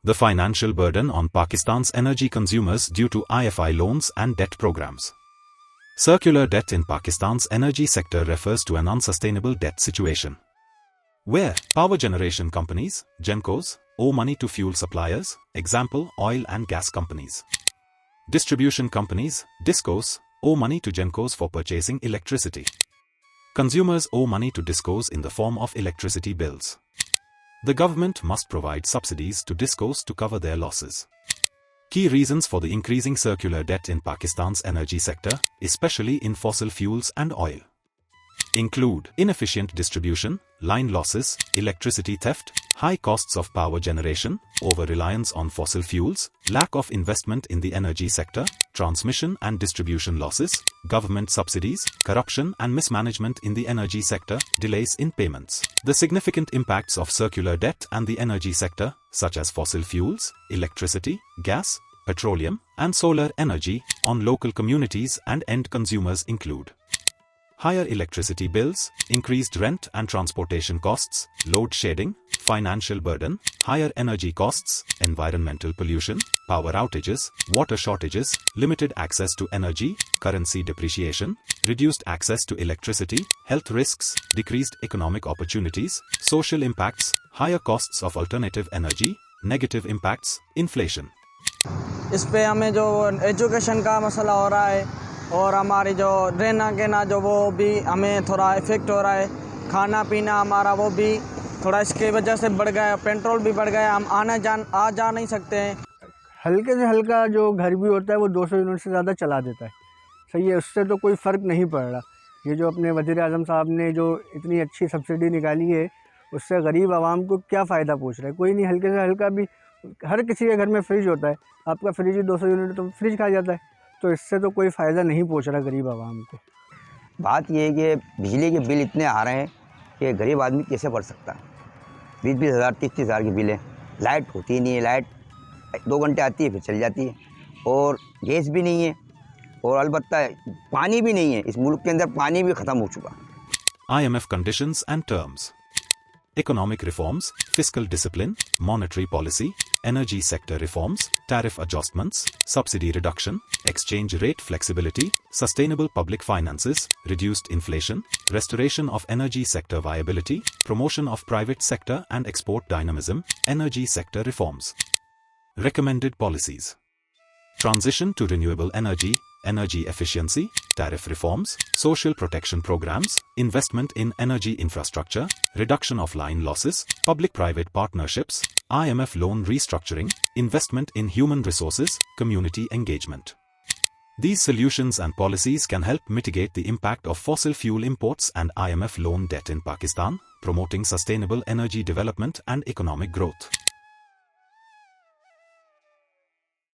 The financial burden on Pakistan's energy consumers due to IFI loans and debt programs. Circular debt in Pakistan's energy sector refers to an unsustainable debt situation, where power generation companies, GENCOs, owe money to fuel suppliers, example oil and gas companies. Distribution companies, DISCOs, owe money to GENCOs for purchasing electricity. Consumers owe money to DISCOs in the form of electricity bills. The government must provide subsidies to DISCOs to cover their losses. Key reasons for the increasing circular debt in Pakistan's energy sector, especially in fossil fuels and oil, include inefficient distribution, line losses, electricity theft, high costs of power generation, over-reliance on fossil fuels, lack of investment in the energy sector, transmission and distribution losses, government subsidies, corruption and mismanagement in the energy sector, delays in payments. The significant impacts of circular debt and the energy sector, such as fossil fuels, electricity, gas, petroleum, and solar energy, on local communities and end consumers include higher electricity bills, increased rent and transportation costs, load shedding, financial burden, higher energy costs, environmental pollution, power outages, water shortages, limited access to energy, currency depreciation, reduced access to electricity, health risks, decreased economic opportunities, social impacts, higher costs of alternative energy, negative impacts, inflation. इस पे हमें जो education का मसला हो रहा है और हमारी जो रहना कहना जो वो भी हमें थोड़ा इफ़ेक्ट हो रहा है, खाना पीना हमारा वो भी थोड़ा इसके वजह से बढ़ गया है, पेट्रोल भी बढ़ गया है, हम आ जा नहीं सकते हैं। हल्के से हल्का जो घर भी होता है वो 200 यूनिट से ज़्यादा चला देता है, सही है, उससे तो कोई फ़र्क नहीं पड़ रहा। ये जो अपने वज़ीर आज़म साहब ने जो इतनी अच्छी सब्सिडी निकाली है, उससे गरीब आवाम को क्या फ़ायदा पहुँच रहा है? कोई नहीं, हल्के से हल्का भी हर किसी के घर में फ्रिज होता है, आपका फ्रिज ही 200 यूनिट तो फ्रिज खा जाता है, तो इससे तो कोई फ़ायदा नहीं पहुँच रहा गरीब आवाम को। बात ये है कि बिजली के बिल इतने आ रहे हैं कि गरीब आदमी कैसे भर सकता है। 20-20 हज़ार 30-30 हज़ार की बिल है, लाइट होती ही नहीं है, लाइट 2 घंटे आती है फिर चल जाती है, और गैस भी नहीं है, और अलबत्ता पानी भी नहीं है। इस मुल्क के अंदर पानी भी ख़त्म हो चुका। IMF conditions and terms. Economic reforms, fiscal discipline, monetary policy, energy sector reforms, tariff adjustments, subsidy reduction, exchange rate flexibility, sustainable public finances, reduced inflation, restoration of energy sector viability, promotion of private sector and export dynamism, energy sector reforms. Recommended policies: transition to renewable energy, energy efficiency, tariff reforms, social protection programs, investment in energy infrastructure, reduction of line losses, public-private partnerships, IMF loan restructuring, investment in human resources, community engagement. These solutions and policies can help mitigate the impact of fossil fuel imports and IMF loan debt in Pakistan, promoting sustainable energy development and economic growth.